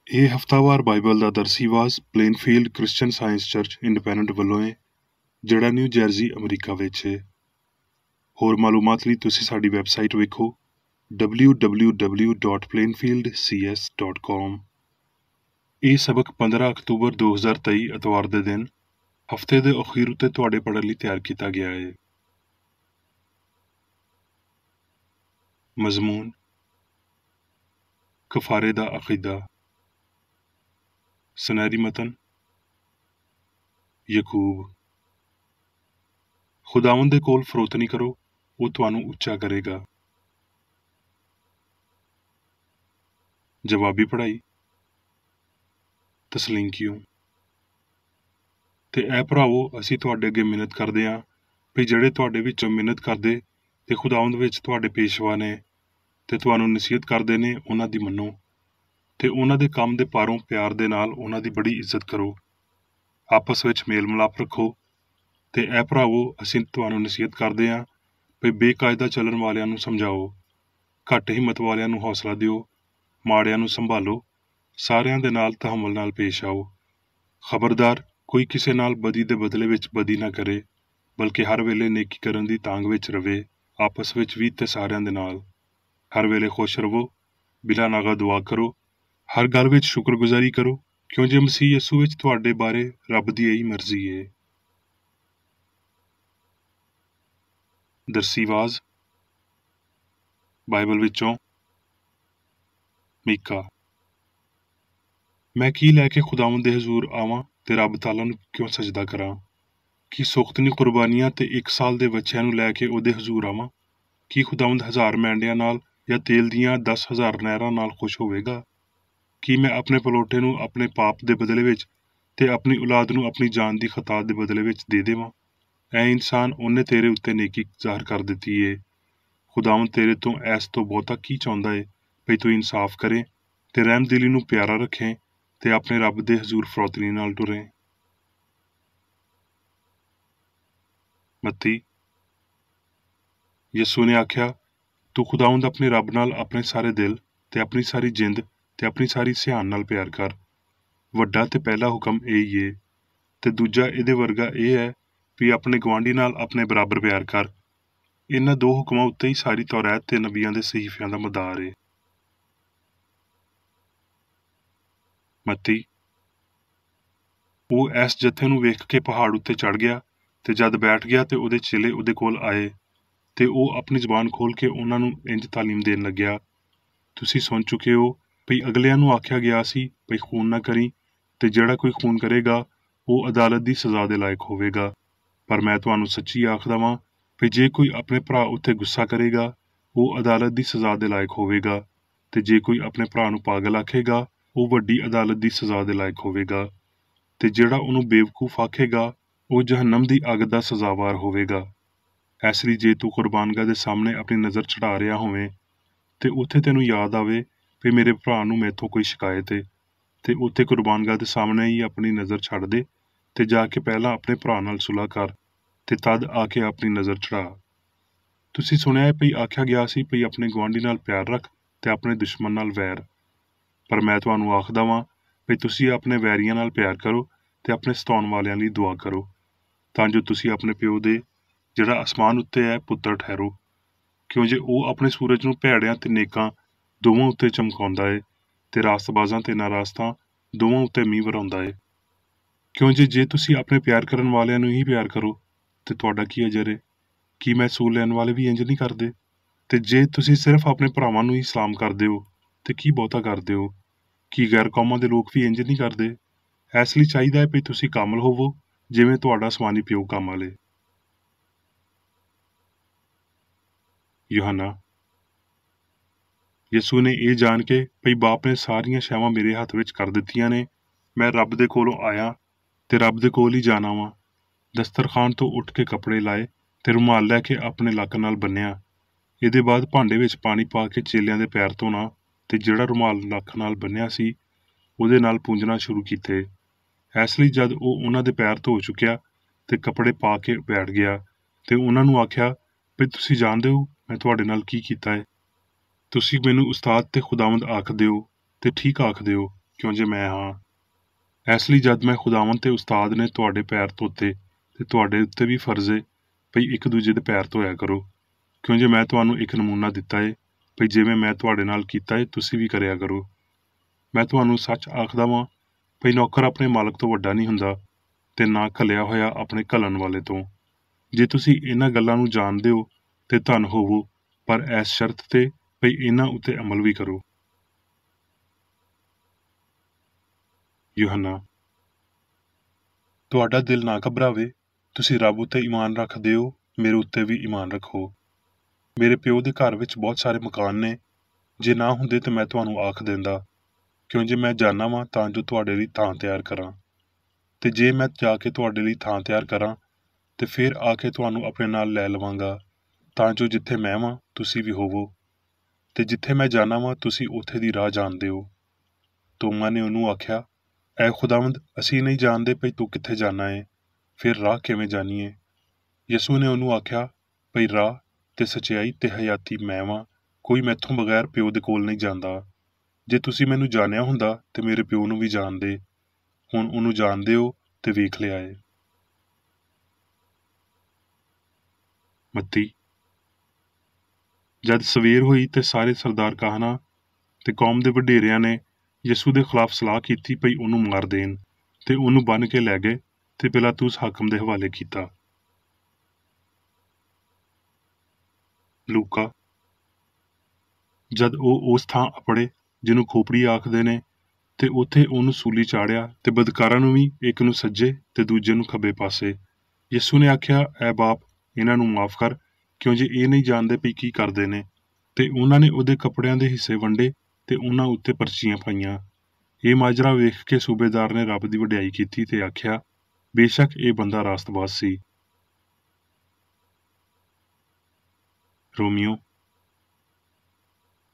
ਇਹ ਹਫ਼ਤਾਵਾਰ ਬਾਈਬਲ ਦਾ ਦਰਸੀਵਾਜ਼ Plainfield Christian Science church independent ਵੱਲੋਂ ਹੈ, ਜਿਹੜਾ ਨਿਊ ਜਰਸੀ ਅਮਰੀਕਾ ਵਿੱਚ ਹੈ। ਹੋਰ ਮਾਲੂਮਾਤ ਲਈ ਤੁਸੀਂ ਸਾਡੀ ਵੈਬਸਾਈਟ ਵੇਖੋ www.plainfieldcs.com। ਇਹ ਸਬਕ 15 ਅਕਤੂਬਰ 2023 ਐਤਵਾਰ ਦੇ ਦਿਨ ਹਫ਼ਤੇ ਦੇ ਅਖੀਰ ਉੱਤੇ ਤੁਹਾਡੇ ਪੜ੍ਹਨ ਲਈ ਤਿਆਰ ਕੀਤਾ ਗਿਆ ਹੈ। ਮਜ਼ਮੂਨ ਕਫਾਰੇ ਦਾ ਅਕੀਦਾ। ਸੁਨਹਿਰੀ ਮਤਨ ਯਕੂਬ। ਖੁਦਾਵੰਦ ਦੇ ਕੋਲ ਫਰੋਤਨੀ ਕਰੋ, ਉਹ ਤੁਹਾਨੂੰ ਉੱਚਾ ਕਰੇਗਾ। ਜਵਾਬੀ ਪੜ੍ਹਾਈ ਤਸਲੀਂਕੀਓ। ਤੇ ਇਹ ਭਰਾਵੋ, ਅਸੀਂ ਤੁਹਾਡੇ ਅੱਗੇ ਮਿਹਨਤ ਕਰਦੇ ਹਾਂ ਵੀ ਜਿਹੜੇ ਤੁਹਾਡੇ ਵਿੱਚੋਂ ਮਿਹਨਤ ਕਰਦੇ ਤੇ ਖੁਦਾਵੰਦ ਵਿੱਚ ਤੁਹਾਡੇ ਪੇਸ਼ਵਾ ਨੇ ਤੇ ਤੁਹਾਨੂੰ ਨਸੀਹਤ ਕਰਦੇ ਨੇ, ਉਹਨਾਂ ਦੀ ਮੰਨੋ ਤੇ ਉਹਨਾਂ ਦੇ ਕੰਮ ਦੇ ਪਾਰੋਂ ਪਿਆਰ ਦੇ ਨਾਲ ਉਹਨਾਂ ਦੀ ਬੜੀ ਇੱਜ਼ਤ ਕਰੋ। ਆਪਸ ਵਿੱਚ ਮੇਲ ਮਿਲਾਪ ਰੱਖੋ। ਤੇ ਇਹ ਭਰਾਵੋ, ਅਸੀਂ ਤੁਹਾਨੂੰ ਨਸੀਹਤ ਕਰਦੇ ਹਾਂ ਵੀ ਬੇਕਾਇਦਾ ਚੱਲਣ ਵਾਲਿਆਂ ਨੂੰ ਸਮਝਾਓ, ਘੱਟ ਹਿੰਮਤ ਵਾਲਿਆਂ ਨੂੰ ਹੌਸਲਾ ਦਿਓ, ਮਾੜਿਆਂ ਨੂੰ ਸੰਭਾਲੋ, ਸਾਰਿਆਂ ਦੇ ਨਾਲ ਤਹਮਲ ਨਾਲ ਪੇਸ਼ ਆਓ। ਖਬਰਦਾਰ, ਕੋਈ ਕਿਸੇ ਨਾਲ ਬਦੀ ਦੇ ਬਦਲੇ ਵਿੱਚ ਬਦੀ ਨਾ ਕਰੇ, ਬਲਕਿ ਹਰ ਵੇਲੇ ਨੇਕੀ ਕਰਨ ਦੀ ਤਾਂਘ ਵਿੱਚ ਰਵੇ, ਆਪਸ ਵਿੱਚ ਵੀ ਤੇ ਸਾਰਿਆਂ ਦੇ ਨਾਲ। ਹਰ ਵੇਲੇ ਖੁਸ਼ ਰਵੋ, ਬਿਲਾ ਨਾਗਾ ਦੁਆ ਕਰੋ, ਹਰ ਗੱਲ ਵਿੱਚ ਸ਼ੁਕਰਗੁਜ਼ਾਰੀ ਕਰੋ, ਕਿਉਂ ਜੇ ਮਸੀਹ ਯਿਸੂ ਵਿੱਚ ਤੁਹਾਡੇ ਬਾਰੇ ਰੱਬ ਦੀ ਇਹੀ ਮਰਜ਼ੀ ਹੈ। ਦਰਸੀਵਾਜ਼ ਬਾਈਬਲ ਵਿੱਚੋਂ ਮੀਕਾ। ਮੈਂ ਕੀ ਲੈ ਕੇ ਖੁਦਾਵੰਦ ਦੇ ਹਜ਼ੂਰ ਆਵਾਂ ਤੇ ਰੱਬ ਤਾਲਾ ਨੂੰ ਕਿਉਂ ਸਜਦਾ ਕਰਾਂ? ਕੀ ਸੁਖਤਨੀ ਕੁਰਬਾਨੀਆਂ ਤੇ 1 ਸਾਲ ਦੇ ਬੱਚਿਆਂ ਨੂੰ ਲੈ ਕੇ ਉਹਦੇ ਹਜ਼ੂਰ ਆਵਾਂ? ਕੀ ਖੁਦਾਵੰਦ 1000 ਮੈਂਡਿਆਂ ਨਾਲ ਜਾਂ ਤੇਲ ਦੀਆਂ 10,000 ਨਹਿਰਾਂ ਨਾਲ ਖੁਸ਼ ਹੋਵੇਗਾ? ਕੀ ਮੈਂ ਆਪਣੇ ਪਲੋਟੇ ਨੂੰ ਆਪਣੇ ਪਾਪ ਦੇ ਬਦਲੇ ਵਿੱਚ ਤੇ ਆਪਣੀ ਔਲਾਦ ਨੂੰ ਆਪਣੀ ਜਾਨ ਦੀ ਖਤਾ ਦੇ ਬਦਲੇ ਵਿੱਚ ਦੇ ਦੇਵਾਂ? ਐ ਇਨਸਾਨ, ਉਹਨੇ ਤੇਰੇ ਉੱਤੇ ਨੇਕੀ ਜ਼ਾਹਰ ਕਰ ਦਿੱਤੀ ਏ। ਖੁਦਾਵੰਦ ਤੇਰੇ ਤੋਂ ਐਸ ਤੋਂ ਬਹੁਤਾ ਕੀ ਚਾਹੁੰਦਾ ਏ ਭਈ ਤੂੰ ਇਨਸਾਫ ਕਰੇ ਤੇ ਰਹਿਮਦਿਲੀ ਨੂੰ ਪਿਆਰਾ ਰੱਖੇ ਤੇ ਆਪਣੇ ਰੱਬ ਦੇ ਹਜ਼ੂਰ ਫਰੋਤਨੀ ਨਾਲ ਟੁਰੇ। ਮੱਤੀ। ਯਿਸੂ ਨੇ ਆਖਿਆ, ਤੂੰ ਖੁਦਾਵੰਦ ਆਪਣੇ ਰੱਬ ਨਾਲ ਆਪਣੇ ਸਾਰੇ ਦਿਲ ਤੇ ਆਪਣੀ ਸਾਰੀ ਜਿੰਦ ਤੇ ਆਪਣੀ ਸਾਰੀ ਸਿਆਣ ਨਾਲ ਪਿਆਰ ਕਰ। ਵੱਡਾ ਤੇ ਪਹਿਲਾ ਹੁਕਮ ਇਹ ਹੀ ਏ, ਤੇ ਦੂਜਾ ਇਹਦੇ ਵਰਗਾ ਇਹ ਹੈ ਵੀ ਆਪਣੇ ਗੁਆਂਢੀ ਨਾਲ ਆਪਣੇ ਬਰਾਬਰ ਪਿਆਰ ਕਰ। ਇਹਨਾਂ 2 ਹੁਕਮਾਂ ਉੱਤੇ ਹੀ ਸਾਰੀ ਤੌਰਾਤ ਤੇ ਨਬੀਆਂ ਦੇ ਸਹੀਫਿਆਂ ਦਾ ਮਦਾਰ ਏ। ਮੱਤੀ। ਉਹ ਇਸ ਜਥੇ ਨੂੰ ਵੇਖ ਕੇ ਪਹਾੜ ਉੱਤੇ ਚੜ੍ਹ ਗਿਆ ਤੇ ਜਦ ਬੈਠ ਗਿਆ ਤੇ ਉਹਦੇ ਚੇਲੇ ਉਹਦੇ ਕੋਲ ਆਏ ਤੇ ਉਹ ਆਪਣੀ ਜ਼ਬਾਨ ਖੋਲ ਕੇ ਉਹਨਾਂ ਨੂੰ ਇੰਜ ਤਾਲੀਮ ਦੇਣ ਲੱਗਿਆ, ਤੁਸੀਂ ਸੁਣ ਚੁੱਕੇ ਹੋ ਭਈ ਅਗਲਿਆਂ ਨੂੰ ਆਖਿਆ ਗਿਆ ਸੀ ਭਈ ਖੂਨ ਨਾ ਕਰੀ, ਤੇ ਜਿਹੜਾ ਕੋਈ ਖੂਨ ਕਰੇਗਾ ਉਹ ਅਦਾਲਤ ਦੀ ਸਜ਼ਾ ਦੇ ਲਾਇਕ ਹੋਵੇਗਾ। ਪਰ ਮੈਂ ਤੁਹਾਨੂੰ ਸੱਚੀ ਆਖਦਾ ਵਾਂ ਭਈ ਜੇ ਕੋਈ ਆਪਣੇ ਭਰਾ ਉੱਤੇ ਗੁੱਸਾ ਕਰੇਗਾ, ਉਹ ਅਦਾਲਤ ਦੀ ਸਜ਼ਾ ਦੇ ਲਾਇਕ ਹੋਵੇਗਾ, ਤੇ ਜੇ ਕੋਈ ਆਪਣੇ ਭਰਾ ਨੂੰ ਪਾਗਲ ਆਖੇਗਾ, ਉਹ ਵੱਡੀ ਅਦਾਲਤ ਦੀ ਸਜ਼ਾ ਦੇ ਲਾਇਕ ਹੋਵੇਗਾ, ਤੇ ਜਿਹੜਾ ਉਹਨੂੰ ਬੇਵਕੂਫ ਆਖੇਗਾ, ਉਹ ਜਹੰਨਮ ਦੀ ਅੱਗ ਦਾ ਸਜ਼ਾਵਾਰ ਹੋਵੇਗਾ। ਇਸ ਲਈ ਜੇ ਤੂੰ ਕੁਰਬਾਨਗਾਹ ਦੇ ਸਾਹਮਣੇ ਆਪਣੀ ਨਜ਼ਰ ਚੜਾ ਰਿਹਾ ਹੋਵੇਂ ਤੇ ਉੱਥੇ ਤੈਨੂੰ ਯਾਦ ਆਵੇ ਵੀ ਮੇਰੇ ਭਰਾ ਨੂੰ ਮੈਥੋਂ ਕੋਈ ਸ਼ਿਕਾਇਤ ਏ, ਤੇ ਉੱਥੇ ਕੁਰਬਾਨਗਾਹ ਦੇ ਸਾਹਮਣੇ ਹੀ ਆਪਣੀ ਨਜ਼ਰ ਛੱਡ ਦੇ ਤੇ ਜਾ ਕੇ ਪਹਿਲਾਂ ਆਪਣੇ ਭਰਾ ਨਾਲ ਸੁਲ੍ਹਾ ਕਰ ਤੇ ਤਦ ਆ ਕੇ ਆਪਣੀ ਨਜ਼ਰ ਚੜਾ। ਤੁਸੀਂ ਸੁਣਿਆ ਹੈ ਭਈ ਆਖਿਆ ਗਿਆ ਸੀ ਭਈ ਆਪਣੇ ਗੁਆਂਢੀ ਨਾਲ ਪਿਆਰ ਰੱਖ ਤੇ ਆਪਣੇ ਦੁਸ਼ਮਣ ਨਾਲ ਵੈਰ। ਪਰ ਮੈਂ ਤੁਹਾਨੂੰ ਆਖਦਾ ਵਾਂ ਭਈ ਤੁਸੀਂ ਆਪਣੇ ਵੈਰੀਆਂ ਨਾਲ ਪਿਆਰ ਕਰੋ ਤੇ ਆਪਣੇ ਸਤਾਉਣ ਵਾਲਿਆਂ ਲਈ ਦੁਆ ਕਰੋ, ਤਾਂ ਜੋ ਤੁਸੀਂ ਆਪਣੇ ਪਿਓ ਦੇ ਜਿਹੜਾ ਅਸਮਾਨ ਉੱਤੇ ਹੈ ਪੁੱਤਰ ਠਹਿਰੋ, ਕਿਉਂ ਜੇ ਉਹ ਆਪਣੇ ਸੂਰਜ ਨੂੰ ਭੈੜਿਆਂ ਤੇ ਨੇਕਾਂ ਦੋਵਾਂ ਉੱਤੇ ਚਮਕਾਉਂਦਾ ਏ ਤੇ ਰਾਸਤਬਾਜ਼ਾਂ ਤੇ ਨਾਰਾਸਤਾਂ ਦੋਵਾਂ ਉੱਤੇ ਮੀਂਹ ਵਰਾਉਂਦਾ ਏ। ਕਿਉਂ ਜੇ ਤੁਸੀਂ ਆਪਣੇ ਪਿਆਰ ਕਰਨ ਵਾਲਿਆਂ ਨੂੰ ਹੀ ਪਿਆਰ ਕਰੋ ਤੇ ਤੁਹਾਡਾ ਕੀ ਅਜਰ ਏ? ਕੀ ਮਹਿਸੂਲ ਲੈਣ ਵਾਲੇ ਵੀ ਇੰਜ ਨਹੀਂ ਕਰਦੇ? ਤੇ ਜੇ ਤੁਸੀਂ ਸਿਰਫ ਆਪਣੇ ਭਰਾਵਾਂ ਨੂੰ ਹੀ ਸਲਾਮ ਕਰਦੇ ਹੋ ਤੇ ਕੀ ਬਹੁਤਾ ਕਰਦੇ ਹੋ? ਕੀ ਗੈਰ ਕੌਮਾਂ ਦੇ ਲੋਕ ਵੀ ਇੰਜ ਨਹੀਂ ਕਰਦੇ? ਇਸ ਲਈ ਚਾਹੀਦਾ ਹੈ ਵੀ ਤੁਸੀਂ ਕਾਮਲ ਹੋਵੋ ਜਿਵੇਂ ਤੁਹਾਡਾ ਅਸਮਾਨੀ ਪਿਓ ਕਾਮਲ ਏ। ਯੂਹੰਨਾ। ਯਿਸੂ ਨੇ ਇਹ ਜਾਣ ਕੇ ਭਈ ਬਾਪ ਨੇ ਸਾਰੀਆਂ ਸ਼ੈਵਾਂ ਮੇਰੇ ਹੱਥ ਵਿੱਚ ਕਰ ਦਿੱਤੀਆਂ ਨੇ, ਮੈਂ ਰੱਬ ਦੇ ਕੋਲੋਂ ਆਇਆ ਤੇ ਰੱਬ ਦੇ ਕੋਲ ਹੀ ਜਾਣਾ ਵਾਂ। ਦਸਤਰਖਾਨ ਤੋਂ ਉੱਠ ਕੇ ਕੱਪੜੇ ਲਾਏ ਤੇ ਰੁਮਾਲ ਲੈ ਕੇ ਆਪਣੇ ਲੱਕ ਨਾਲ ਬੰਨਿਆ। ਇਹਦੇ ਬਾਅਦ ਭਾਂਡੇ ਵਿੱਚ ਪਾਣੀ ਪਾ ਕੇ ਚੇਲਿਆਂ ਦੇ ਪੈਰ ਧੋਣਾ ਤੇ ਜਿਹੜਾ ਰੁਮਾਲ ਲੱਕ ਨਾਲ ਬੰਨਿਆ ਸੀ ਉਹਦੇ ਨਾਲ ਪੂੰਝਣਾ ਸ਼ੁਰੂ ਕੀਤੇ। ਇਸ ਲਈ ਜਦ ਉਹ ਉਹਨਾਂ ਦੇ ਪੈਰ ਧੋ ਚੁੱਕਿਆ ਤੇ ਕੱਪੜੇ ਪਾ ਕੇ ਬੈਠ ਗਿਆ ਤੇ ਉਹਨਾਂ ਨੂੰ ਆਖਿਆ ਵੀ ਤੁਸੀਂ ਜਾਣਦੇ ਹੋ ਮੈਂ ਤੁਹਾਡੇ ਨਾਲ ਕੀ ਕੀਤਾ ਹੈ। ਤੁਸੀਂ ਮੈਨੂੰ ਉਸਤਾਦ ਤੇ ਖੁਦਾਵੰਦ ਆਖਦੇ ਹੋ ਤੇ ਠੀਕ ਆਖਦੇ ਹੋ, ਕਿਉਂ ਜੇ ਮੈਂ ਹਾਂ। ਇਸ ਲਈ ਜਦ ਮੈਂ ਖੁਦਾਵੰਦ ਤੇ ਉਸਤਾਦ ਨੇ ਤੁਹਾਡੇ ਪੈਰ ਧੋਤੇ ਤੇ ਤੁਹਾਡੇ ਉੱਤੇ ਵੀ ਫਰਜ਼ ਏ ਭਈ ਇੱਕ ਦੂਜੇ ਦੇ ਪੈਰ ਧੋਇਆ ਕਰੋ, ਕਿਉਂ ਜੇ ਮੈਂ ਤੁਹਾਨੂੰ ਇੱਕ ਨਮੂਨਾ ਦਿੱਤਾ ਏ ਭਈ ਜਿਵੇਂ ਮੈਂ ਤੁਹਾਡੇ ਨਾਲ ਕੀਤਾ ਏ ਤੁਸੀਂ ਵੀ ਕਰਿਆ ਕਰੋ। ਮੈਂ ਤੁਹਾਨੂੰ ਸੱਚ ਆਖਦਾ ਵਾਂ ਭਈ ਨੌਕਰ ਆਪਣੇ ਮਾਲਕ ਤੋਂ ਵੱਡਾ ਨਹੀਂ ਹੁੰਦਾ ਤੇ ਨਾ ਘੱਲਿਆ ਹੋਇਆ ਆਪਣੇ ਘੱਲਣ ਵਾਲੇ ਤੋਂ। ਜੇ ਤੁਸੀਂ ਇਹਨਾਂ ਗੱਲਾਂ ਨੂੰ ਜਾਣਦੇ ਹੋ ਤੇ ਧਨ ਹੋਵੋ, ਪਰ ਇਸ ਸ਼ਰਤ ਤੇ ਭਈ ਇਹਨਾਂ ਉੱਤੇ ਅਮਲ ਵੀ ਕਰੋ। ਯੂਹੰਨਾ, ਤੁਹਾਡਾ ਦਿਲ ਨਾ ਘਬਰਾਵੇ, ਤੁਸੀਂ ਰੱਬ ਉੱਤੇ ਈਮਾਨ ਰੱਖਦੇ ਹੋ, ਮੇਰੇ ਉੱਤੇ ਵੀ ਈਮਾਨ ਰੱਖੋ। ਮੇਰੇ ਪਿਓ ਦੇ ਘਰ ਵਿੱਚ ਬਹੁਤ ਸਾਰੇ ਮਕਾਨ ਨੇ, ਜੇ ਨਾ ਹੁੰਦੇ ਤਾਂ ਮੈਂ ਤੁਹਾਨੂੰ ਆਖ ਦਿੰਦਾ, ਕਿਉਂ ਜੇ ਮੈਂ ਜਾਣਾ ਵਾਂ ਤਾਂ ਜੋ ਤੁਹਾਡੇ ਲਈ ਥਾਂ ਤਿਆਰ ਕਰਾਂ। ਤੇ ਜੇ ਮੈਂ ਜਾ ਕੇ ਤੁਹਾਡੇ ਲਈ ਥਾਂ ਤਿਆਰ ਕਰਾਂ ਤੇ ਫਿਰ ਆ ਕੇ ਤੁਹਾਨੂੰ ਆਪਣੇ ਨਾਲ ਲੈ ਲਵਾਂਗਾ, ਤਾਂ ਜੋ ਜਿੱਥੇ ਮੈਂ ਵਾਂ ਤੁਸੀਂ ਵੀ ਹੋਵੋ, ਤੇ ਜਿੱਥੇ ਮੈਂ ਜਾਣਾ ਵਾਂ ਤੁਸੀਂ ਉੱਥੇ ਦੀ ਰਾਹ ਜਾਣਦੇ ਹੋ। ਤੋਮਾ ਨੇ ਉਹਨੂੰ ਆਖਿਆ, ਐ ਖੁਦਾਵੰਦ, ਅਸੀਂ ਨਹੀਂ ਜਾਣਦੇ ਭਈ ਤੂੰ ਕਿੱਥੇ ਜਾਣਾ ਏ, ਫਿਰ ਰਾਹ ਕਿਵੇਂ ਜਾਣੀਏ। ਯਿਸੂ ਨੇ ਉਹਨੂੰ ਆਖਿਆ, ਭਈ ਰਾਹ ਤੇ ਸਚਾਈ ਤੇ ਹਯਾਤੀ ਮੈਂ ਵਾਂ, ਕੋਈ ਮੈਥੋਂ ਬਗੈਰ ਪਿਓ ਦੇ ਕੋਲ ਨਹੀਂ ਜਾਂਦਾ। ਜੇ ਤੁਸੀਂ ਮੈਨੂੰ ਜਾਣਿਆ ਹੁੰਦਾ ਤੇ ਮੇਰੇ ਪਿਓ ਨੂੰ ਵੀ ਜਾਣਦੇ, ਹੁਣ ਉਹਨੂੰ ਜਾਣਦੇ ਹੋ ਤੇ ਵੇਖ ਲਿਆ ਏ। ਮੱਤੀ। ਜਦ ਸਵੇਰ ਹੋਈ ਤੇ ਸਾਰੇ ਸਰਦਾਰ ਕਾਹਨਾਂ ਤੇ ਕੌਮ ਦੇ ਵਡੇਰਿਆਂ ਨੇ ਯਿਸੂ ਦੇ ਖਿਲਾਫ ਸਲਾਹ ਕੀਤੀ ਭਈ ਉਹਨੂੰ ਮਾਰ ਦੇਣ, ਤੇ ਉਹਨੂੰ ਬੰਨ੍ਹ ਕੇ ਲੈ ਗਏ ਤੇ ਪਿਲਾਤੂਸ ਹਾਕਮ ਦੇ ਹਵਾਲੇ ਕੀਤਾ। ਲੂਕਾ। ਜਦ ਉਹ ਉਸ ਥਾਂ ਅਪੜੇ ਜਿਹਨੂੰ ਖੋਪੜੀ ਆਖਦੇ ਨੇ, ਤੇ ਉੱਥੇ ਉਹਨੂੰ ਸੂਲੀ ਚਾੜਿਆ ਤੇ ਬਦਕਾਰਾਂ ਨੂੰ ਵੀ, ਇੱਕ ਨੂੰ ਸੱਜੇ ਤੇ ਦੂਜੇ ਨੂੰ ਖੱਬੇ ਪਾਸੇ। ਯਿਸੂ ਨੇ ਆਖਿਆ, ਐ ਬਾਪ, ਇਹਨਾਂ ਨੂੰ ਮਾਫ਼ ਕਰ, ਕਿਉਂ ਜੇ ਇਹ ਨਹੀਂ ਜਾਣਦੇ ਵੀ ਕੀ ਕਰਦੇ ਨੇ। ਤੇ ਉਹਨਾਂ ਨੇ ਉਹਦੇ ਕੱਪੜਿਆਂ ਦੇ ਹਿੱਸੇ ਵੰਡੇ ਤੇ ਉਹਨਾਂ ਉੱਤੇ ਪਰਚੀਆਂ ਪਾਈਆਂ। ਇਹ ਮਾਜਰਾ ਵੇਖ ਕੇ ਸੂਬੇਦਾਰ ਨੇ ਰੱਬ ਦੀ ਵਡਿਆਈ ਕੀਤੀ ਤੇ ਆਖਿਆ, ਬੇਸ਼ੱਕ ਇਹ ਬੰਦਾ ਰਾਸਤਬਾਜ਼ ਸੀ। ਰੋਮੀਓ।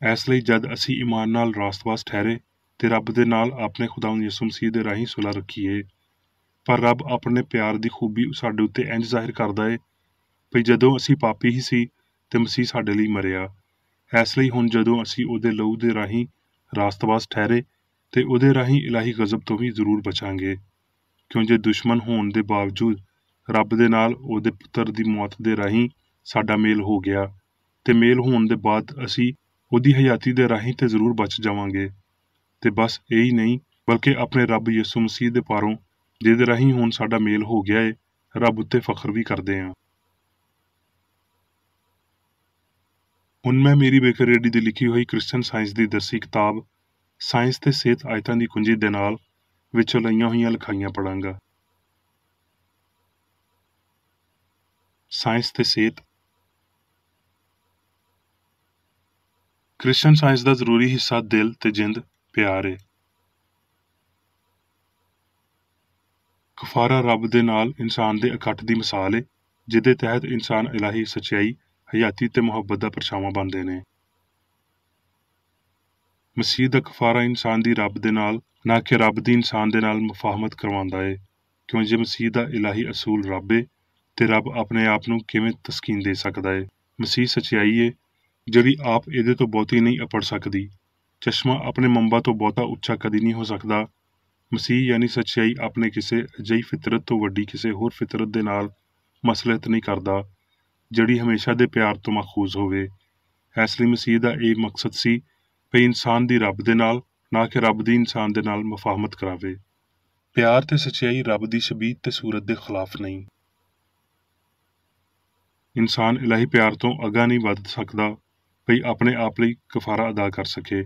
ਇਸ ਲਈ ਜਦ ਅਸੀਂ ਈਮਾਨ ਨਾਲ ਰਾਸਤਬਾਜ਼ ਠਹਿਰੇ ਤੇ ਰੱਬ ਦੇ ਨਾਲ ਆਪਣੇ ਖੁਦਾਵੰਦ ਯਿਸੂ ਮਸੀਹ ਦੇ ਰਾਹੀਂ ਸੁਲ੍ਹਾ ਰੱਖੀਏ, ਪਰ ਰੱਬ ਆਪਣੇ ਪਿਆਰ ਦੀ ਖੂਬੀ ਸਾਡੇ ਉੱਤੇ ਇੰਝ ਜ਼ਾਹਿਰ ਕਰਦਾ ਏ ਭਈ ਜਦੋਂ ਅਸੀਂ ਪਾਪੀ ਹੀ ਸੀ ਤੇ ਮਸੀਹ ਸਾਡੇ ਲਈ ਮਰਿਆ। ਇਸ ਲਈ ਹੁਣ ਜਦੋਂ ਅਸੀਂ ਉਹਦੇ ਲਹੂ ਦੇ ਰਾਹੀਂ ਰਾਸਤਬਾਜ਼ ਠਹਿਰੇ ਤੇ ਉਹਦੇ ਰਾਹੀਂ ਇਲਾਹੀ ਗਜ਼ਬ ਤੋਂ ਵੀ ਜ਼ਰੂਰ ਬਚਾਂਗੇ, ਕਿਉਂ ਜੇ ਦੁਸ਼ਮਣ ਹੋਣ ਦੇ ਬਾਵਜੂਦ ਰੱਬ ਦੇ ਨਾਲ ਉਹਦੇ ਪੁੱਤਰ ਦੀ ਮੌਤ ਦੇ ਰਾਹੀਂ ਸਾਡਾ ਮੇਲ ਹੋ ਗਿਆ, ਤੇ ਮੇਲ ਹੋਣ ਦੇ ਬਾਅਦ ਅਸੀਂ ਉਹਦੀ ਹਯਾਤੀ ਦੇ ਰਾਹੀਂ ਤੇ ਜ਼ਰੂਰ ਬਚ ਜਾਵਾਂਗੇ। ਤੇ ਬਸ ਇਹੀ ਨਹੀਂ, ਬਲਕਿ ਆਪਣੇ ਰੱਬ ਯਿਸੂ ਮਸੀਹ ਦੇ ਪਾਰੋਂ, ਜਿਹਦੇ ਰਾਹੀਂ ਹੁਣ ਸਾਡਾ ਮੇਲ ਹੋ ਗਿਆ ਏ, ਰੱਬ ਉੱਤੇ ਫਖਰ ਵੀ ਕਰਦੇ ਹਾਂ। ਹੁਣ ਮੈਂ ਮੇਰੀ ਬੇਕਰੇਡੀ ਦੀ ਲਿਖੀ ਹੋਈ ਕ੍ਰਿਸਚਨ ਸਾਇੰਸ ਦੀ ਦਰਸੀ ਕਿਤਾਬ ਸਾਇੰਸ ਤੇ ਸਿਹਤ ਆਇਤਾਂ ਦੀ ਕੁੰਜੀ ਦੇ ਨਾਲ ਵਿੱਚੋਂ ਲਈਆਂ ਹੋਈਆਂ ਲਿਖਾਈਆਂ ਪੜਾਂਗਾ। ਸਾਇੰਸ ਤੇ ਸਿਹਤ। ਕ੍ਰਿਸਚਨ ਸਾਇੰਸ ਦਾ ਜ਼ਰੂਰੀ ਹਿੱਸਾ ਦਿਲ ਤੇ ਜਿੰਦ ਪਿਆਰ ਏ। ਕਫਾਰਾ ਰੱਬ ਦੇ ਨਾਲ ਇਨਸਾਨ ਦੇ ਇਕੱਠ ਦੀ ਮਿਸਾਲ ਏ, ਜਿਹਦੇ ਤਹਿਤ ਇਨਸਾਨ ਇਲਾਹੀ ਸੱਚਾਈ, ਹਯਾਤੀ ਤੇ ਮੁਹੱਬਤ ਦਾ ਪਰਛਾਵਾਂ ਬਣਦੇ ਨੇ। ਮਸੀਹ ਦਾ ਕਫਾਰਾ ਇਨਸਾਨ ਦੀ ਰੱਬ ਦੇ ਨਾਲ, ਨਾ ਕਿ ਰੱਬ ਦੀ ਇਨਸਾਨ ਦੇ ਨਾਲ ਮੁਫਾਹਮਤ ਕਰਵਾਉਂਦਾ ਏ, ਕਿਉਂ ਜੇ ਮਸੀਹ ਦਾ ਇਲਾਹੀ ਅਸੂਲ ਰੱਬ ਏ ਤੇ ਰੱਬ ਆਪਣੇ ਆਪ ਨੂੰ ਕਿਵੇਂ ਤਸਕੀਨ ਦੇ ਸਕਦਾ ਏ। ਮਸੀਹ ਸਚਾਈ ਏ ਜਿਹੜੀ ਆਪ ਇਹਦੇ ਤੋਂ ਬਹੁਤੀ ਨਹੀਂ ਅਪੜ ਸਕਦੀ। ਚਸ਼ਮਾ ਆਪਣੇ ਮੰਬਾ ਤੋਂ ਬਹੁਤਾ ਉੱਚਾ ਕਦੀ ਨਹੀਂ ਹੋ ਸਕਦਾ। ਮਸੀਹ ਯਾਨੀ ਸੱਚਾਈ ਆਪਣੇ ਕਿਸੇ ਅਜਿਹੀ ਫਿਤਰਤ ਤੋਂ ਵੱਡੀ ਕਿਸੇ ਹੋਰ ਫਿਤਰਤ ਦੇ ਨਾਲ ਮਸਲਹਤ ਨਹੀਂ ਕਰਦਾ, ਜਿਹੜੀ ਹਮੇਸ਼ਾ ਦੇ ਪਿਆਰ ਤੋਂ ਮਾਖੂਜ਼ ਹੋਵੇ। ਇਸ ਲਈ ਮਸੀਹ ਦਾ ਇਹ ਮਕਸਦ ਸੀ ਭਈ ਇਨਸਾਨ ਦੀ ਰੱਬ ਦੇ ਨਾਲ, ਨਾ ਕਿ ਰੱਬ ਦੀ ਇਨਸਾਨ ਦੇ ਨਾਲ ਮੁਫਾਹਮਤ ਕਰਾਵੇ। ਪਿਆਰ ਤੇ ਸੱਚਾਈ ਰੱਬ ਦੀ ਸ਼ਬੀਹ ਤੇ ਸੂਰਤ ਦੇ ਖਿਲਾਫ ਨਹੀਂ। ਇਨਸਾਨ ਇਲਾਹੀ ਪਿਆਰ ਤੋਂ ਅਗਾਂਹ ਨਹੀਂ ਵੱਧ ਸਕਦਾ ਭਈ ਆਪਣੇ ਆਪ ਲਈ ਕਫਾਰਾ ਅਦਾ ਕਰ ਸਕੇ।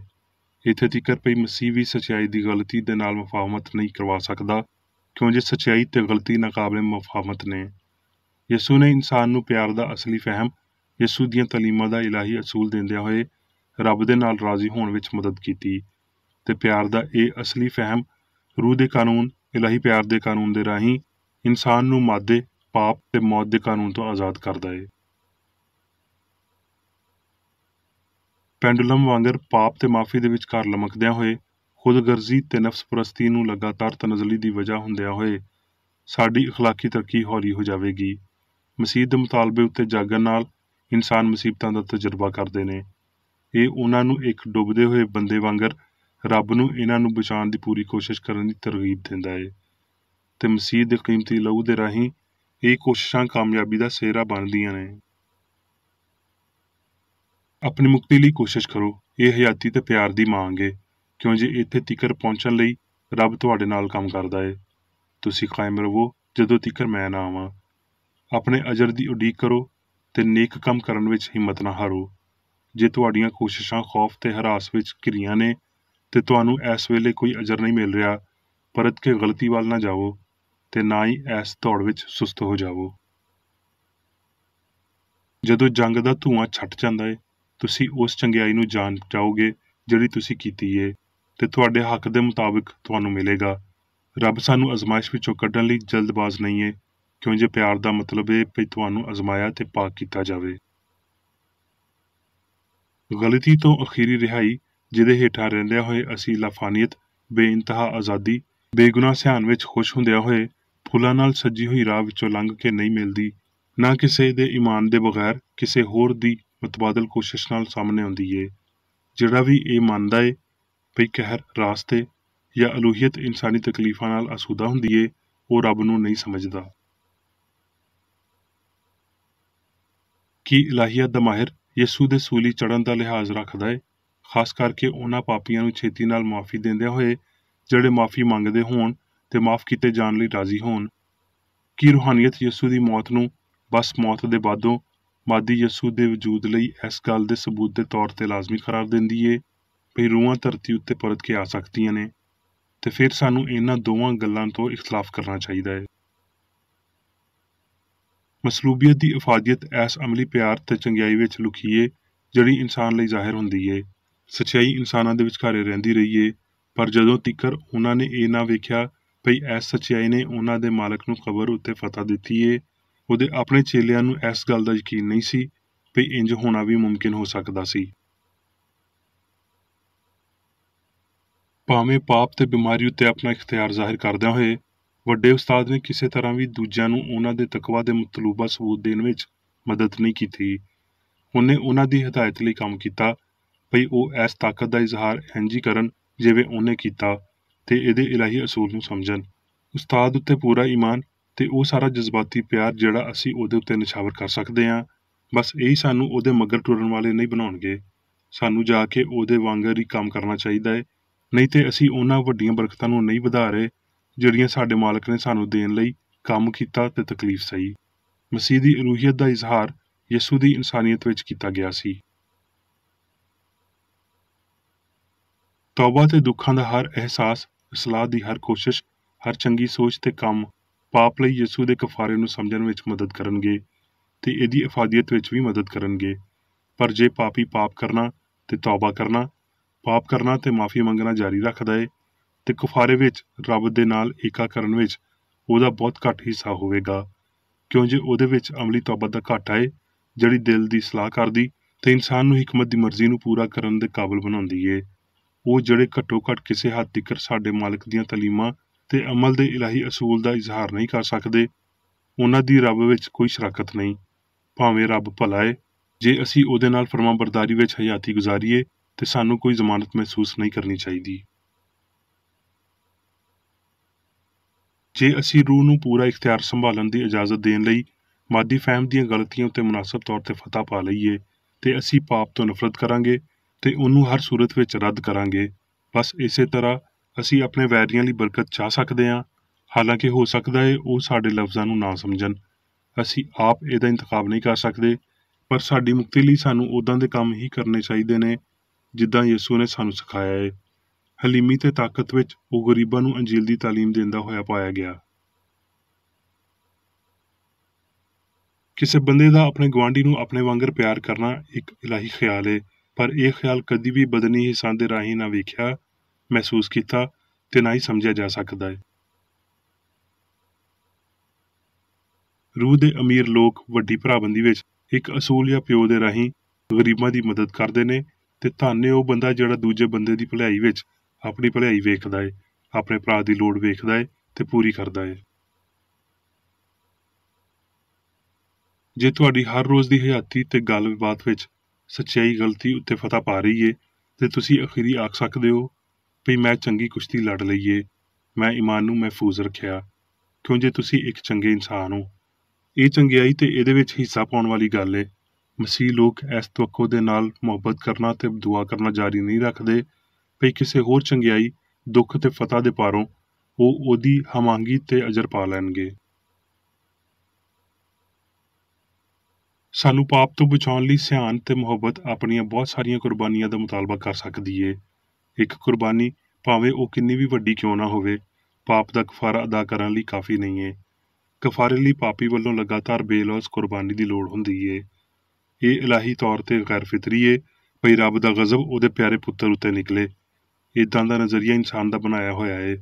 ਇੱਥੇ ਤੀਕਰ ਭਈ ਮਸੀਹ ਵੀ ਸੱਚਾਈ ਦੀ ਗਲਤੀ ਦੇ ਨਾਲ ਮੁਫਾਹਮਤ ਨਹੀਂ ਕਰਵਾ ਸਕਦਾ, ਕਿਉਂ ਜੇ ਸੱਚਾਈ ਤੇ ਗਲਤੀ ਨਾਕਾਬਲੇ ਮੁਫਾਹਮਤ ਨੇ। ਯਿਸੂ ਨੇ ਇਨਸਾਨ ਨੂੰ ਪਿਆਰ ਦਾ ਅਸਲੀ ਫਹਿਮ, ਯਿਸੂ ਦੀਆਂ ਤਾਲੀਮਾਂ ਦਾ ਇਲਾਹੀ ਅਸੂਲ ਦਿੰਦਿਆਂ ਹੋਏ ਰੱਬ ਦੇ ਨਾਲ ਰਾਜ਼ੀ ਹੋਣ ਵਿੱਚ ਮਦਦ ਕੀਤੀ, ਤੇ ਪਿਆਰ ਦਾ ਇਹ ਅਸਲੀ ਫਹਿਮ ਰੂਹ ਦੇ ਕਾਨੂੰਨ, ਇਲਾਹੀ ਪਿਆਰ ਦੇ ਕਾਨੂੰਨ ਦੇ ਰਾਹੀਂ ਇਨਸਾਨ ਨੂੰ ਮਾਦੇ, ਪਾਪ ਤੇ ਮੌਤ ਦੇ ਕਾਨੂੰਨ ਤੋਂ ਆਜ਼ਾਦ ਕਰਦਾ ਏ। ਪੈਂਡੂਲਮ ਵਾਂਗਰ ਪਾਪ ਤੇ ਮਾਫੀ ਦੇ ਵਿਚਕਾਰ ਲਮਕਦਿਆਂ ਹੋਏ ਖੁਦਗਰਜ਼ੀ ਤੇ ਨਫਸ ਪ੍ਰਸਤੀ ਨੂੰ ਲਗਾਤਾਰ ਤਨਜ਼ਲੀ ਦੀ ਵਜ੍ਹਾ ਹੁੰਦਿਆਂ ਹੋਏ ਸਾਡੀ ਅਖਲਾਕੀ ਤਰੱਕੀ ਹੌਲੀ ਹੋ ਜਾਵੇਗੀ। ਮਸੀਹ ਦੇ ਮੁਤਾਲਬੇ ਉੱਤੇ ਜਾਗਣ ਨਾਲ ਇਨਸਾਨ ਮੁਸੀਬਤਾਂ ਦਾ ਤਜਰਬਾ ਕਰਦੇ ਨੇ। ਇਹ ਉਹਨਾਂ ਨੂੰ ਇੱਕ ਡੁੱਬਦੇ ਹੋਏ ਬੰਦੇ ਵਾਂਗਰ ਰੱਬ ਨੂੰ ਇਹਨਾਂ ਨੂੰ ਬਚਾਉਣ ਦੀ ਪੂਰੀ ਕੋਸ਼ਿਸ਼ ਕਰਨ ਦੀ ਤਰਗੀਬ ਦਿੰਦਾ ਹੈ ਤੇ ਮਸੀਹ ਦੇ ਕੀਮਤੀ ਲਹੂ ਦੇ ਰਾਹੀਂ ਇਹ ਕੋਸ਼ਿਸ਼ਾਂ ਕਾਮਯਾਬੀ ਦਾ ਸਿਹਰਾ ਬਣਦੀਆਂ ਨੇ। ਆਪਣੀ ਮੁਕਤੀ ਲਈ ਕੋਸ਼ਿਸ਼ ਕਰੋ। ਇਹ ਹਯਾਤੀ ਤੇ ਪਿਆਰ ਦੀ ਮੰਗ ਹੈ, ਕਿਉਂ ਜੇ ਇੱਥੇ ਤੀਕਰ ਪਹੁੰਚਣ ਲਈ ਰੱਬ ਤੁਹਾਡੇ ਨਾਲ ਕੰਮ ਕਰਦਾ ਹੈ। ਤੁਸੀਂ ਕਾਇਮ ਰਹੋ ਜਦੋਂ ਤੀਕਰ ਮੈਂ ਨਾ ਆਵਾਂ। ਆਪਣੇ ਅਜਰ ਦੀ ਉਡੀਕ ਕਰੋ ਤੇ ਨੇਕ ਕੰਮ ਕਰਨ ਵਿੱਚ ਹਿੰਮਤ ਨਾ ਹਾਰੋ। ਜੇ ਤੁਹਾਡੀਆਂ ਕੋਸ਼ਿਸ਼ਾਂ ਖੌਫ ਤੇ ਹਰਾਸ ਵਿੱਚ ਘਿਰੀਆਂ ਨੇ ਤੇ ਤੁਹਾਨੂੰ ਇਸ ਵੇਲੇ ਕੋਈ ਅਜਰ ਨਹੀਂ ਮਿਲ ਰਿਹਾ, ਪਰਤ ਕੇ ਗਲਤੀ ਵੱਲ ਨਾ ਜਾਵੋ ਤੇ ਨਾ ਹੀ ਇਸ ਦੌੜ ਵਿੱਚ ਸੁਸਤ ਹੋ ਜਾਵੋ। ਜਦੋਂ ਜੰਗ ਦਾ ਧੂੰਆਂ ਛੱਟ ਜਾਂਦਾ ਹੈ, ਤੁਸੀਂ ਉਸ ਚੰਗਿਆਈ ਨੂੰ ਜਾਣ ਜਾਓਗੇ ਜਿਹੜੀ ਤੁਸੀਂ ਕੀਤੀ ਏ ਤੇ ਤੁਹਾਡੇ ਹੱਕ ਦੇ ਮੁਤਾਬਿਕ ਤੁਹਾਨੂੰ ਮਿਲੇਗਾ। ਰੱਬ ਸਾਨੂੰ ਅਜ਼ਮਾਇਸ਼ ਵਿੱਚੋਂ ਕੱਢਣ ਲਈ ਜਲਦਬਾਜ਼ ਨਹੀਂ ਹੈ, ਕਿਉਂ ਜੇ ਪਿਆਰ ਦਾ ਮਤਲਬ ਹੈ ਕਿ ਤੁਹਾਨੂੰ ਅਜ਼ਮਾਇਆ ਤੇ ਪਾਕ ਕੀਤਾ ਜਾਵੇ। ਗਲਤੀ ਤੋਂ ਅਖੀਰੀ ਰਿਹਾਈ, ਜਿਹਦੇ ਹੇਠਾਂ ਰਹਿੰਦਿਆਂ ਹੋਏ ਅਸੀਂ ਲਾਫਾਨੀਅਤ, ਬੇਇੰਤਹਾ ਆਜ਼ਾਦੀ, ਬੇਗੁਨਾਹ ਸਿਆਣ ਵਿੱਚ ਖੁਸ਼ ਹੁੰਦਿਆਂ ਹੋਏ ਫੁੱਲਾਂ ਨਾਲ ਸਜੀ ਹੋਈ ਰਾਹ ਵਿੱਚੋਂ ਲੰਘ ਕੇ ਨਹੀਂ ਮਿਲਦੀ, ਨਾ ਕਿਸੇ ਦੇ ਈਮਾਨ ਦੇ ਬਗੈਰ ਕਿਸੇ ਹੋਰ ਦੀ ਮਤਬਾਦਲ ਕੋਸ਼ਿਸ਼ ਨਾਲ ਸਾਹਮਣੇ ਆਉਂਦੀ ਏ। ਜਿਹੜਾ ਵੀ ਇਹ ਮੰਨਦਾ ਏ ਵੀ ਕਹਿਰ ਰਾਸਤੇ ਜਾਂ ਅਲੂਹੀਅਤ ਇਨਸਾਨੀ ਤਕਲੀਫਾਂ ਨਾਲ ਆਸੂਦਾ ਹੁੰਦੀ ਏ, ਉਹ ਰੱਬ ਨੂੰ ਨਹੀਂ ਸਮਝਦਾ। ਕੀ ਇਲਾਹੀਅਤ ਦਾ ਮਾਹਿਰ ਯਿਸੂ ਦੇ ਸੂਲੀ ਚੜ੍ਹਨ ਦਾ ਲਿਹਾਜ਼ ਰੱਖਦਾ ਏ, ਖਾਸ ਕਰਕੇ ਉਹਨਾਂ ਪਾਪੀਆਂ ਨੂੰ ਛੇਤੀ ਨਾਲ ਮਾਫੀ ਦਿੰਦਿਆਂ ਹੋਏ ਜਿਹੜੇ ਮਾਫੀ ਮੰਗਦੇ ਹੋਣ ਤੇ ਮਾਫ ਕੀਤੇ ਜਾਣ ਲਈ ਰਾਜ਼ੀ ਹੋਣ? ਕੀ ਰੂਹਾਨੀਅਤ ਯਿਸੂ ਦੀ ਮੌਤ ਨੂੰ ਬਸ ਮੌਤ ਦੇ ਬਾਅਦੋਂ ਮਾਦੀ ਯਿਸੂ ਦੇ ਵਜੂਦ ਲਈ ਇਸ ਗੱਲ ਦੇ ਸਬੂਤ ਦੇ ਤੌਰ ਤੇ ਲਾਜ਼ਮੀ ਕਰਾਰ ਦਿੰਦੀ ਏ ਵੀ ਰੂਹਾਂ ਧਰਤੀ ਉੱਤੇ ਪਰਤ ਕੇ ਆ ਸਕਦੀਆਂ ਨੇ, ਤੇ ਫਿਰ ਸਾਨੂੰ ਇਹਨਾਂ ਦੋਵਾਂ ਗੱਲਾਂ ਤੋਂ ਇਖਤਲਾਫ ਕਰਨਾ ਚਾਹੀਦਾ ਹੈ। ਮਸਲੂਬੀਅਤ ਦੀ ਇਫਾਦੀਅਤ ਇਸ ਅਮਲੀ ਪਿਆਰ ਤੇ ਚੰਗਿਆਈ ਵਿੱਚ ਲੁਕੀ ਏ ਜਿਹੜੀ ਇਨਸਾਨ ਲਈ ਜ਼ਾਹਿਰ ਹੁੰਦੀ ਏ। ਸੱਚਾਈ ਇਨਸਾਨਾਂ ਦੇ ਵਿਚਕਾਰੇ ਰਹਿੰਦੀ ਰਹੀ ਏ, ਪਰ ਜਦੋਂ ਤੀਕਰ ਉਹਨਾਂ ਨੇ ਇਹ ਨਾ ਵੇਖਿਆ ਭਈ ਇਸ ਸੱਚਾਈ ਨੇ ਉਹਨਾਂ ਦੇ ਮਾਲਕ ਨੂੰ ਕਬਰ ਉੱਤੇ ਫਤਹ ਦਿੱਤੀ ਏ, ਉਹਦੇ ਆਪਣੇ ਚੇਲਿਆਂ ਨੂੰ ਇਸ ਗੱਲ ਦਾ ਯਕੀਨ ਨਹੀਂ ਸੀ ਭਈ ਇੰਜ ਹੋਣਾ ਵੀ ਮੁਮਕਿਨ ਹੋ ਸਕਦਾ ਸੀ। ਭਾਵੇਂ ਪਾਪ ਤੇ ਬਿਮਾਰੀ ਉੱਤੇ ਆਪਣਾ ਇਖਤਿਆਰ ਜ਼ਾਹਿਰ ਕਰਦਿਆਂ ਹੋਏ ਵੱਡੇ ਉਸਤਾਦ ਨੇ ਕਿਸੇ ਤਰ੍ਹਾਂ ਵੀ ਦੂਜਿਆਂ ਨੂੰ ਉਹਨਾਂ ਦੇ ਤਕਵਾ ਦੇ ਮਤਲੂਬਾ ਸਬੂਤ ਦੇਣ ਵਿੱਚ ਮਦਦ ਨਹੀਂ ਕੀਤੀ। ਉਹਨੇ ਉਹਨਾਂ ਦੀ ਹਦਾਇਤ ਲਈ ਕੰਮ ਕੀਤਾ ਭਈ ਉਹ ਇਸ ਤਾਕਤ ਦਾ ਇਜ਼ਹਾਰ ਇੰਝ ਹੀ ਕਰਨ ਜਿਵੇਂ ਉਹਨੇ ਕੀਤਾ ਤੇ ਇਹਦੇ ਇਲਾਹੀ ਅਸੂਲ ਨੂੰ ਸਮਝਣ। ਉਸਤਾਦ ਉੱਤੇ ਪੂਰਾ ਈਮਾਨ ਤੇ ਉਹ ਸਾਰਾ ਜਜ਼ਬਾਤੀ ਪਿਆਰ ਜਿਹੜਾ ਅਸੀਂ ਉਹਦੇ ਉੱਤੇ ਨਿਛਾਵਰ ਕਰ ਸਕਦੇ ਹਾਂ, ਬਸ ਇਹੀ ਸਾਨੂੰ ਉਹਦੇ ਮਗਰ ਟੁਰਨ ਵਾਲੇ ਨਹੀਂ ਬਣਾਉਣਗੇ। ਸਾਨੂੰ ਜਾ ਕੇ ਉਹਦੇ ਵਾਂਗਰ ਹੀ ਕੰਮ ਕਰਨਾ ਚਾਹੀਦਾ ਹੈ, ਨਹੀਂ ਤੇ ਅਸੀਂ ਉਹਨਾਂ ਵੱਡੀਆਂ ਬਰਕਤਾਂ ਨੂੰ ਨਹੀਂ ਵਧਾ ਰਹੇ ਜਿਹੜੀਆਂ ਸਾਡੇ ਮਾਲਕ ਨੇ ਸਾਨੂੰ ਦੇਣ ਲਈ ਕੰਮ ਕੀਤਾ ਤੇ ਤਕਲੀਫ ਸਹੀ। ਮਸੀਹ ਦੀ ਅਲੂਹੀਅਤ ਦਾ ਇਜ਼ਹਾਰ ਯਿਸੂ ਦੀ ਇਨਸਾਨੀਅਤ ਵਿੱਚ ਕੀਤਾ ਗਿਆ ਸੀ। ਤੌਬਾ ਤੇ ਦੁੱਖਾਂ ਦਾ ਹਰ ਅਹਿਸਾਸ, ਇਸਲਾਹ ਦੀ ਹਰ ਕੋਸ਼ਿਸ਼, ਹਰ ਚੰਗੀ ਸੋਚ ਤੇ ਕੰਮ ਪਾਪ ਲਈ ਯਿਸੂ ਦੇ ਕਫਾਰੇ ਨੂੰ ਸਮਝਣ ਵਿੱਚ ਮਦਦ ਕਰਨਗੇ ਤੇ ਇਹਦੀ ਇਫਾਦੀਅਤ ਵਿੱਚ ਵੀ ਮਦਦ ਕਰਨਗੇ। ਪਰ ਜੇ ਪਾਪੀ ਪਾਪ ਕਰਨਾ ਤੇ ਤੌਬਾ ਕਰਨਾ, ਪਾਪ ਕਰਨਾ ਤੇ ਮਾਫੀ ਮੰਗਣਾ ਜਾਰੀ ਰੱਖਦਾ ਏ ਤੇ ਕਫਾਰੇ ਵਿੱਚ ਰੱਬ ਦੇ ਨਾਲ ਏਕਾ ਕਰਨ ਵਿੱਚ ਉਹਦਾ ਬਹੁਤ ਘੱਟ ਹਿੱਸਾ ਹੋਵੇਗਾ, ਕਿਉਂ ਜੇ ਉਹਦੇ ਵਿੱਚ ਅਮਲੀ ਤੌਬਾ ਦਾ ਘਾਟਾ ਏ ਜਿਹੜੀ ਦਿਲ ਦੀ ਸਲਾਹ ਕਰਦੀ ਤੇ ਇਨਸਾਨ ਨੂੰ ਹਿਕਮਤ ਦੀ ਮਰਜ਼ੀ ਨੂੰ ਪੂਰਾ ਕਰਨ ਦੇ ਕਾਬਲ ਬਣਾਉਂਦੀ ਏ। ਉਹ ਜਿਹੜੇ ਘੱਟੋ ਘੱਟ ਕਿਸੇ ਹੱਦ ਤੀਕਰ ਸਾਡੇ ਮਾਲਕ ਦੀਆਂ ਤਲੀਮਾਂ ਤੇ ਅਮਲ ਦੇ ਇਲਾਹੀ ਅਸੂਲ ਦਾ ਇਜ਼ਹਾਰ ਨਹੀਂ ਕਰ ਸਕਦੇ, ਉਹਨਾਂ ਦੀ ਰੱਬ ਵਿੱਚ ਕੋਈ ਸ਼ਰਾਕਤ ਨਹੀਂ। ਭਾਵੇਂ ਰੱਬ ਭਲਾ ਏ, ਜੇ ਅਸੀਂ ਉਹਦੇ ਨਾਲ ਫਰਮਾਬਰਦਾਰੀ ਵਿੱਚ ਹਯਾਤੀ ਗੁਜ਼ਾਰੀਏ ਤੇ ਸਾਨੂੰ ਕੋਈ ਜ਼ਮਾਨਤ ਮਹਿਸੂਸ ਨਹੀਂ ਕਰਨੀ ਚਾਹੀਦੀ। ਜੇ ਅਸੀਂ ਰੂਹ ਨੂੰ ਪੂਰਾ ਇਖਤਿਆਰ ਸੰਭਾਲਣ ਦੀ ਇਜਾਜ਼ਤ ਦੇਣ ਲਈ ਮਾਦੀ ਫਹਿਮ ਦੀਆਂ ਗਲਤੀਆਂ ਉੱਤੇ ਮੁਨਾਸਬ ਤੌਰ ਤੇ ਫਤਹ ਪਾ ਲਈਏ ਤੇ ਅਸੀਂ ਪਾਪ ਤੋਂ ਨਫ਼ਰਤ ਕਰਾਂਗੇ ਤੇ ਉਹਨੂੰ ਹਰ ਸੂਰਤ ਵਿੱਚ ਰੱਦ ਕਰਾਂਗੇ। ਬਸ ਇਸੇ ਤਰ੍ਹਾਂ ਅਸੀਂ ਆਪਣੇ ਵੈਰੀਆਂ ਲਈ ਬਰਕਤ ਚਾਹ ਸਕਦੇ ਹਾਂ, ਹਾਲਾਂਕਿ ਹੋ ਸਕਦਾ ਹੈ ਉਹ ਸਾਡੇ ਲਫ਼ਜ਼ਾਂ ਨੂੰ ਨਾ ਸਮਝਣ। ਅਸੀਂ ਆਪ ਇਹਦਾ ਇੰਤਖਾਬ ਨਹੀਂ ਕਰ ਸਕਦੇ, ਪਰ ਸਾਡੀ ਮੁਕਤੀ ਲਈ ਸਾਨੂੰ ਉੱਦਾਂ ਦੇ ਕੰਮ ਹੀ ਕਰਨੇ ਚਾਹੀਦੇ ਨੇ ਜਿੱਦਾਂ ਯਿਸੂ ਨੇ ਸਾਨੂੰ ਸਿਖਾਇਆ ਹੈ। ਹਲੀਮੀ ਤੇ ਤਾਕਤ ਵਿੱਚ ਉਹ ਗਰੀਬਾਂ ਨੂੰ ਅੰਜੀਲ ਦੀ ਤਾਲੀਮ ਦਿੰਦਾ ਹੋਇਆ ਪਾਇਆ ਗਿਆ। ਕਿਸੇ ਬੰਦੇ ਦਾ ਆਪਣੇ ਗੁਆਂਢੀ ਨੂੰ ਆਪਣੇ ਵਾਂਗਰ ਪਿਆਰ ਕਰਨਾ ਇੱਕ ਇਲਾਹੀ ਖਿਆਲ ਹੈ, ਪਰ ਇਹ ਖਿਆਲ ਕਦੀ ਵੀ ਬਦਨੀ ਹਿੱਸਾਂ ਦੇ ਰਾਹੀਂ ਨਾ ਵੇਖਿਆ, ਮਹਿਸੂਸ ਕੀਤਾ ਤੇ ਨਾ ਹੀ ਸਮਝਿਆ ਜਾ ਸਕਦਾ ਹੈ। ਰੂਹ ਦੇ ਅਮੀਰ ਲੋਕ ਵੱਡੀ ਭਰਾਬੰਦੀ ਵਿੱਚ ਇੱਕ ਅਸੂਲ ਜਾਂ ਪਿਓ ਦੇ ਰਾਹੀਂ ਗਰੀਬਾਂ ਦੀ ਮਦਦ ਕਰਦੇ ਨੇ ਤੇ ਧੰਨ ਹੈ ਉਹ ਬੰਦਾ ਜਿਹੜਾ ਦੂਜੇ ਬੰਦੇ ਦੀ ਭਲਾਈ ਵਿੱਚ ਆਪਣੀ ਭਲਾਈ ਵੇਖਦਾ ਹੈ, ਆਪਣੇ ਭਰਾ ਦੀ ਲੋੜ ਵੇਖਦਾ ਹੈ ਤੇ ਪੂਰੀ ਕਰਦਾ ਹੈ। ਜੇ ਤੁਹਾਡੀ ਹਰ ਰੋਜ਼ ਦੀ ਹਯਾਤੀ ਤੇ ਗੱਲਬਾਤ ਵਿੱਚ ਸੱਚਾਈ ਗਲਤੀ ਉੱਤੇ ਫਤਹ ਪਾ ਰਹੀ ਏ ਤੇ ਤੁਸੀਂ ਅਖੀਰੀ ਆਖ ਸਕਦੇ ਹੋ ਵੀ ਮੈਂ ਚੰਗੀ ਕੁਸ਼ਤੀ ਲੜ ਲਈਏ, ਮੈਂ ਈਮਾਨ ਨੂੰ ਮਹਿਫੂਜ਼ ਰੱਖਿਆ, ਕਿਉਂ ਜੇ ਤੁਸੀਂ ਇੱਕ ਚੰਗੇ ਇਨਸਾਨ ਹੋ। ਇਹ ਚੰਗਿਆਈ ਤੇ ਇਹਦੇ ਵਿੱਚ ਹਿੱਸਾ ਪਾਉਣ ਵਾਲੀ ਗੱਲ ਏ। ਮਸੀਹ ਲੋਕ ਇਸ ਤਵੱਕੋ ਦੇ ਨਾਲ ਮੁਹੱਬਤ ਕਰਨਾ ਤੇ ਦੁਆ ਕਰਨਾ ਜਾਰੀ ਨਹੀਂ ਰੱਖਦੇ ਵੀ ਕਿਸੇ ਹੋਰ ਚੰਗਿਆਈ, ਦੁੱਖ ਤੇ ਫਤਹ ਦੇ ਪਾਰੋਂ ਉਹ ਉਹਦੀ ਹਮਾਂਗੀ ਤੇ ਅਜਰ ਪਾ ਲੈਣਗੇ। ਸਾਨੂੰ ਪਾਪ ਤੋਂ ਬਚਾਉਣ ਲਈ ਸਿਆਣ ਤੇ ਮੁਹੱਬਤ ਆਪਣੀਆਂ ਬਹੁਤ ਸਾਰੀਆਂ ਕੁਰਬਾਨੀਆਂ ਦਾ ਮੁਤਾਲਬਾ ਕਰ ਸਕਦੀ ਏ। ਇੱਕ ਕੁਰਬਾਨੀ ਭਾਵੇਂ ਉਹ ਕਿੰਨੀ ਵੀ ਵੱਡੀ ਕਿਉਂ ਨਾ ਹੋਵੇ, ਪਾਪ ਦਾ ਕਫਾਰਾ ਅਦਾ ਕਰਨ ਲਈ ਕਾਫੀ ਨਹੀਂ ਏ। ਕਫਾਰੇ ਲਈ ਪਾਪੀ ਵੱਲੋਂ ਲਗਾਤਾਰ ਬੇਲੌਸ ਕੁਰਬਾਨੀ ਦੀ ਲੋੜ ਹੁੰਦੀ ਏ। ਇਹ ਇਲਾਹੀ ਤੌਰ ਤੇ ਗੈਰ ਫਿਤਰੀ ਏ ਭਈ ਰੱਬ ਦਾ ਗਜ਼ਬ ਉਹਦੇ ਪਿਆਰੇ ਪੁੱਤਰ ਉੱਤੇ ਨਿਕਲੇ। ਇਦਾਂ ਦਾ ਨਜ਼ਰੀਆ ਇਨਸਾਨ ਦਾ ਬਣਾਇਆ ਹੋਇਆ ਏ।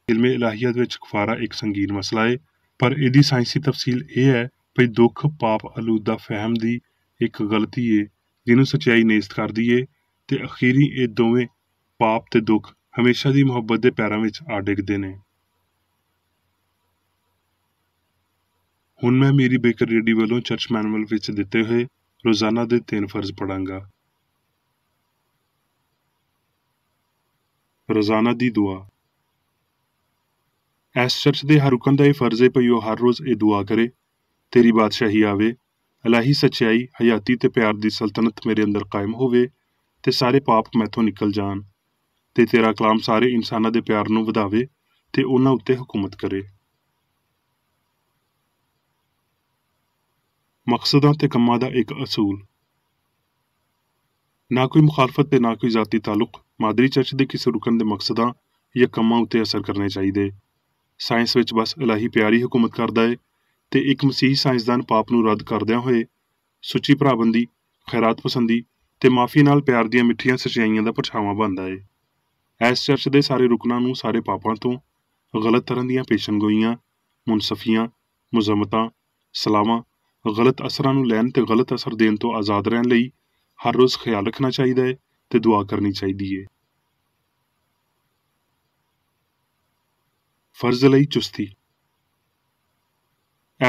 ਇਲਮੇ ਇਲਾਹੀਅਤ ਵਿੱਚ ਕਫਾਰਾ ਇੱਕ ਸੰਗੀਨ ਮਸਲਾ ਏ, ਪਰ ਇਹਦੀ ਸਾਇੰਸੀ ਤਫਸੀਲ ਇਹ ਹੈ ਭਈ ਦੁੱਖ ਪਾਪ ਆਲੂਦਾ ਫਹਿਮ ਦੀ ਇੱਕ ਗਲਤੀ ਏ ਜਿਹਨੂੰ ਸੱਚਾਈ ਨੇਸਤ ਕਰਦੀ ਏ, ਤੇ ਅਖੀਰੀ ਇਹ ਦੋਵੇਂ ਪਾਪ ਤੇ ਦੁੱਖ ਹਮੇਸ਼ਾ ਦੀ ਮੁਹੱਬਤ ਦੇ ਪੈਰਾਂ ਵਿੱਚ ਆ ਡਿੱਗਦੇ ਨੇ। ਹੁਣ ਮੈਂ ਮੇਰੀ ਬੇਕਰ ਰੇਡੀ ਵੱਲੋਂ ਚਰਚ ਮੈਨੂਅਲ ਵਿੱਚ ਦਿੱਤੇ ਹੋਏ ਰੋਜ਼ਾਨਾ ਦੇ 3 ਫਰਜ਼ ਪੜਾਂਗਾ। ਰੋਜ਼ਾਨਾ ਦੀ ਦੁਆ। ਇਸ ਚਰਚ ਦੇ ਹਰ ਰੁਕਨ ਦਾ ਇਹ ਫਰਜ਼ ਏ ਭਈ ਉਹ ਹਰ ਰੋਜ਼ ਇਹ ਦੁਆ ਕਰੇ, ਤੇਰੀ ਬਾਦਸ਼ਾਹੀ ਆਵੇ, ਇਲਾਹੀ ਸੱਚਾਈ, ਹਯਾਤੀ ਤੇ ਪਿਆਰ ਦੀ ਸਲਤਨਤ ਮੇਰੇ ਅੰਦਰ ਕਾਇਮ ਹੋਵੇ ਤੇ ਸਾਰੇ ਪਾਪ ਮੈਥੋਂ ਨਿਕਲ ਜਾਣ, ਤੇ ਤੇਰਾ ਕਲਾਮ ਸਾਰੇ ਇਨਸਾਨਾਂ ਦੇ ਪਿਆਰ ਨੂੰ ਵਧਾਵੇ ਤੇ ਉਹਨਾਂ ਉੱਤੇ ਹੁਕੂਮਤ ਕਰੇ। ਮਕਸਦਾਂ ਤੇ ਕੰਮਾਂ ਦਾ ਇੱਕ ਅਸੂਲ। ਨਾ ਕੋਈ ਮੁਖਾਲਫਤ ਤੇ ਨਾ ਕੋਈ ਜ਼ਾਤੀ ਤਾਲੁਕ ਮਾਦਰੀ ਚਰਚ ਦੇ ਕਿਸੇ ਰੁਕਨ ਦੇ ਮਕਸਦਾਂ ਜਾਂ ਕੰਮਾਂ ਉੱਤੇ ਅਸਰ ਕਰਨੇ ਚਾਹੀਦੇ। ਸਾਇੰਸ ਵਿੱਚ ਬਸ ਇਲਾਹੀ ਪਿਆਰ ਹੀ ਹੁਕੂਮਤ ਕਰਦਾ ਏ, ਤੇ ਇੱਕ ਮਸੀਹੀ ਸਾਇੰਸਦਾਨ ਪਾਪ ਨੂੰ ਰੱਦ ਕਰਦਿਆਂ ਹੋਏ ਸੁੱਚੀ ਭਰਾਬੰਦੀ, ਖੈਰਾਤ ਪਸੰਦੀ ਤੇ ਮਾਫੀ ਨਾਲ ਪਿਆਰ ਦੀਆਂ ਮਿੱਠੀਆਂ ਸੱਚਾਈਆਂ ਦਾ ਪਰਛਾਵਾਂ ਬਣਦਾ ਏ। ਇਸ ਚਰਚ ਦੇ ਸਾਰੇ ਰੁਕਨਾਂ ਨੂੰ ਸਾਰੇ ਪਾਪਾਂ ਤੋਂ, ਗਲਤ ਤਰ੍ਹਾਂ ਦੀਆਂ ਪੇਸ਼ਨਗੋਈਆਂ, ਮੁਨਸਫੀਆਂ, ਮੁਜ਼ਮਤਾਂ, ਸਲਾਵਾਂ, ਗਲਤ ਅਸਰਾਂ ਨੂੰ ਲੈਣ ਤੇ ਗਲਤ ਅਸਰ ਦੇਣ ਤੋਂ ਆਜ਼ਾਦ ਰਹਿਣ ਲਈ ਹਰ ਰੋਜ਼ ਖਿਆਲ ਰੱਖਣਾ ਚਾਹੀਦਾ ਏ ਤੇ ਦੁਆ ਕਰਨੀ ਚਾਹੀਦੀ ਏ। ਫਰਜ਼ ਲਈ ਚੁਸਤੀ।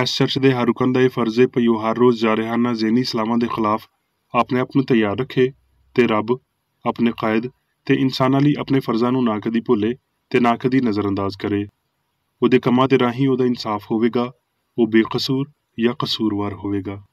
ਇਸ ਚਰਚ ਦੇ ਹਰ ਰੁਕਨ ਦਾ ਇਹ ਫਰਜ਼ ਏ ਭਈ ਉਹ ਹਰ ਰੋਜ਼ ਜਾਰਿਹਾਨਾ ਜ਼ਹਿਨੀ ਸਲਾਮਾਂ ਦੇ ਖਿਲਾਫ ਆਪਣੇ ਆਪ ਨੂੰ ਤਿਆਰ ਰੱਖੇ ਤੇ ਰੱਬ, ਆਪਣੇ ਕਾਇਦ ਤੇ ਇਨਸਾਨਾਂ ਲਈ ਆਪਣੇ ਫਰਜ਼ਾਂ ਨੂੰ ਨਾ ਕਦੀ ਭੁੱਲੇ ਤੇ ਨਾ ਕਦੀ ਨਜ਼ਰਅੰਦਾਜ਼ ਕਰੇ। ਉਹਦੇ ਕੰਮਾਂ ਦੇ ਰਾਹੀਂ ਉਹਦਾ ਇਨਸਾਫ ਹੋਵੇਗਾ, ਉਹ ਬੇਕਸੂਰ ਜਾਂ ਕਸੂਰਵਾਰ ਹੋਵੇਗਾ।